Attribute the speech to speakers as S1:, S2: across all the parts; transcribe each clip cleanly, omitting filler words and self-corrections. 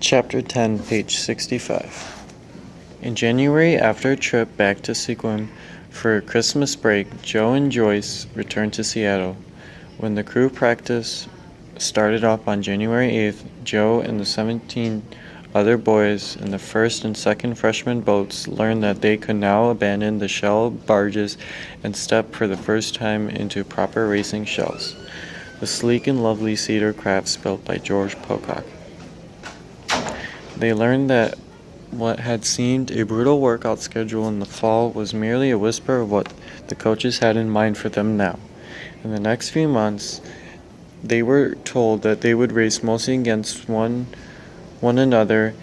S1: Chapter 10, page 65. In January, after a trip back to Sequim for Christmas break, Joe and Joyce returned to Seattle. When the crew practice started up on January 8th, Joe and the 17 other boys in the first and second freshman boats learned that they could now abandon the shell barges and step for the first time into proper racing shells, the sleek and lovely cedar crafts built by George Pocock. They learned that what had seemed a brutal workout schedule in the fall was merely a whisper of what the coaches had in mind for them now. In the next few months, they were told that they would race mostly against one another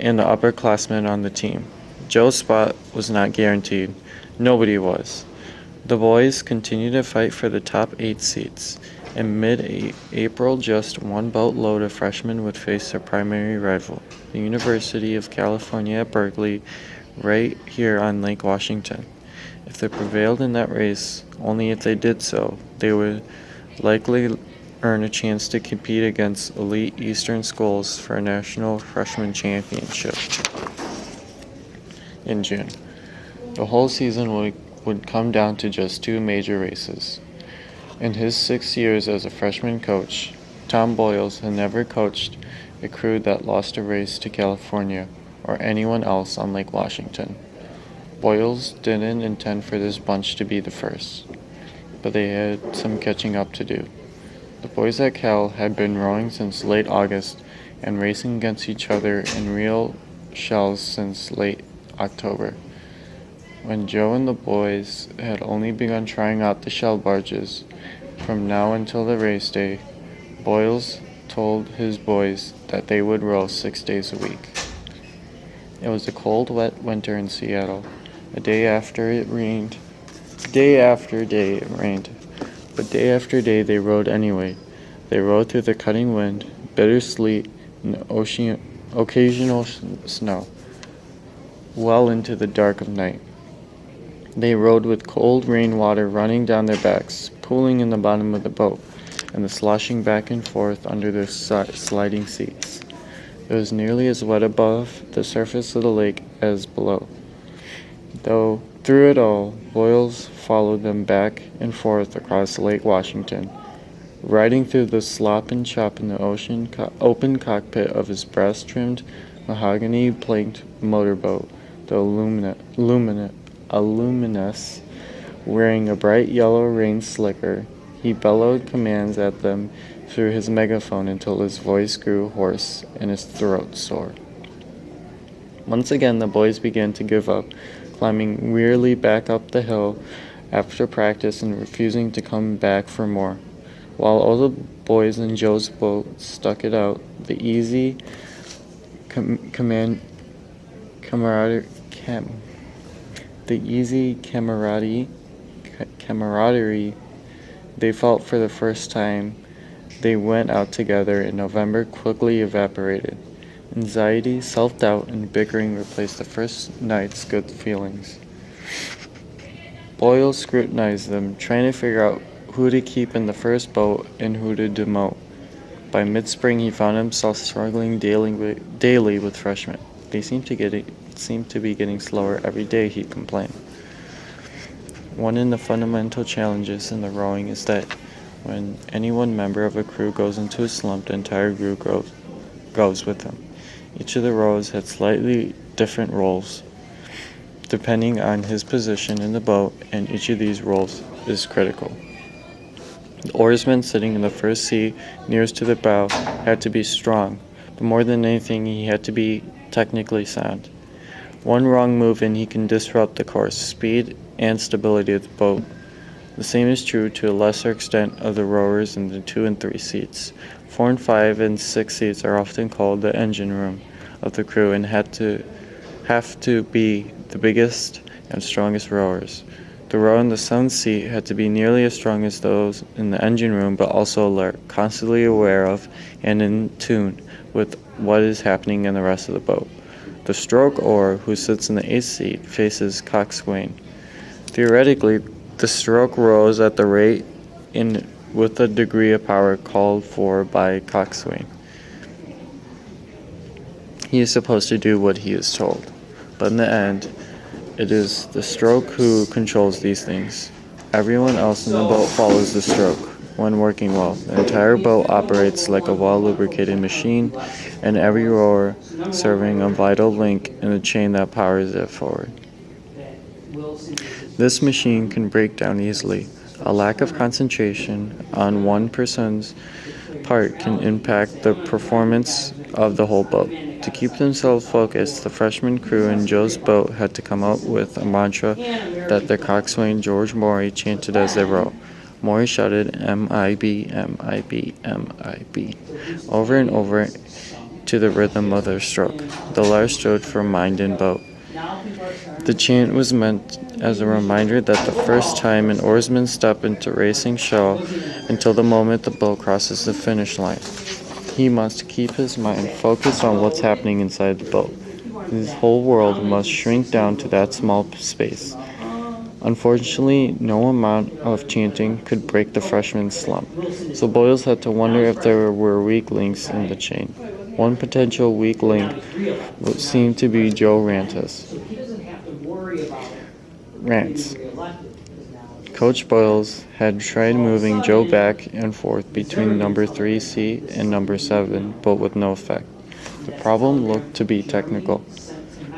S1: and the upperclassmen on the team. Joe's spot was not guaranteed. Nobody was. The boys continued to fight for the top 8 seats. In mid-April, just one boatload of freshmen would face their primary rival, the University of California at Berkeley, right here on Lake Washington. If they prevailed in that race, only if they did so, they would likely earn a chance to compete against elite Eastern schools for a national freshman championship in June. The whole season would come down to just 2 major races. In his 6 years as a freshman coach, Tom Boyles had never coached a crew that lost a race to California or anyone else on Lake Washington. Boyles didn't intend for this bunch to be the first, but they had some catching up to do. The boys at Cal had been rowing since late August and racing against each other in real shells since late October. When Joe and the boys had only begun trying out the shell barges, from now until the race day, Boyles told his boys that they would row 6 days a week. It was a cold, wet winter in Seattle. Day after day it rained, but day after day they rowed anyway. They rowed through the cutting wind, bitter sleet, and occasional snow, well into the dark of night. They rowed with cold rainwater running down their backs, pooling in the bottom of the boat, and the sloshing back and forth under their sliding seats. It was nearly as wet above the surface of the lake as below. Though through it all, Boyles followed them back and forth across Lake Washington, riding through the slop and chop in the open cockpit of his brass-trimmed, mahogany-planked motorboat, the Illuminus, wearing a bright yellow rain slicker. He bellowed commands at them through his megaphone until his voice grew hoarse and his throat sore. Once again the boys began to give up, climbing wearily back up the hill after practice and refusing to come back for more. While all the boys in Joe's boat stuck it out, the easy camaraderie they felt for the first time they went out together in November quickly evaporated. Anxiety, self-doubt, and bickering replaced the first night's good feelings. Boyle scrutinized them, trying to figure out who to keep in the first boat and who to demote. By mid-spring, he found himself struggling daily with freshmen. They seemed to be getting slower every day, he complained. One of the fundamental challenges in the rowing is that when any one member of a crew goes into a slump, the entire group goes with them. Each of the rowers had slightly different roles, depending on his position in the boat, and each of these roles is critical. The oarsman sitting in the first seat nearest to the bow had to be strong, but more than anything he had to be technically sound. One wrong move and he can disrupt the course, speed, and stability of the boat. The same is true to a lesser extent of the rowers in the 2 and 3 seats. 4 and 5 and 6 seats are often called the engine room of the crew and have to be the biggest and strongest rowers. The rower in the 7th seat had to be nearly as strong as those in the engine room, but also alert, constantly aware of and in tune with what is happening in the rest of the boat. The stroke oar, who sits in the 8th seat, faces coxswain. Theoretically, the stroke rows at the rate with the degree of power called for by coxswain. He is supposed to do what he is told. But in the end, it is the stroke who controls these things. Everyone else in the boat follows the stroke. When working well, the entire boat operates like a well-lubricated machine, and every rower serving a vital link in the chain that powers it forward. This machine can break down easily. A lack of concentration on one person's part can impact the performance of the whole boat. To keep themselves focused, the freshman crew in Joe's boat had to come up with a mantra that their coxswain George Morey chanted as they rowed. Morey shouted M-I-B, M-I-B, M-I-B over and over to the rhythm of their stroke. The Lars stood for mind in boat. The chant was meant as a reminder that the first time an oarsman steps into racing shall until the moment the boat crosses the finish line. He must keep his mind focused on what's happening inside the boat. His whole world must shrink down to that small space. Unfortunately, no amount of chanting could break the freshman's slump, so Boyles had to wonder if there were weak links in the chain. One potential weak link seemed to be Joe Rance. Coach Boyles had tried moving Joe back and forth between number 3C and number 7, but with no effect. The problem looked to be technical.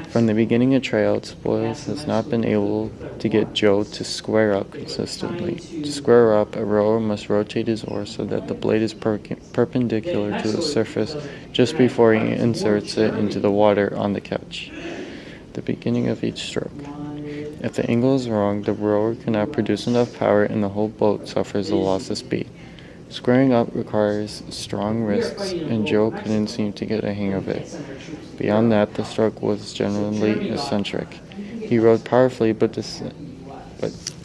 S1: From the beginning of tryouts, Boyles has not been able to get Joe to square up consistently. To square up, a rower must rotate his oar so that the blade is perpendicular to the surface just before he inserts it into the water on the catch, the beginning of each stroke. If the angle is wrong, the rower cannot produce enough power and the whole boat suffers a loss of speed. Squaring up requires strong wrists, and Joe couldn't seem to get a hang of it. Beyond that, the stroke was generally eccentric. He rowed powerfully, but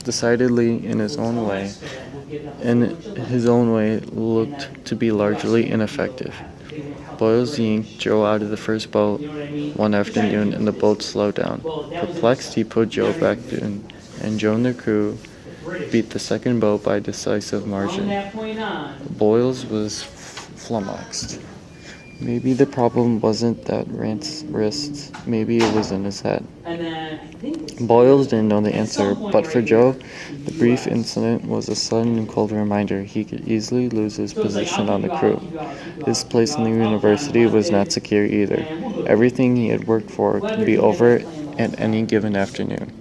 S1: decidedly in his own way, looked to be largely ineffective. Boyles yanked Joe out of the first boat one afternoon, and the boat slowed down. Perplexed, he put Joe back in, and Joe and the crew beat the second boat by a decisive margin. Boyles was flummoxed. Maybe the problem wasn't that Rance's wrists, maybe it was in his head. Boyles didn't know the answer, but for Joe, the brief incident was a sudden and cold reminder he could easily lose his position on the crew. His place in the university was not secure either. Everything he had worked for could be over at any given afternoon.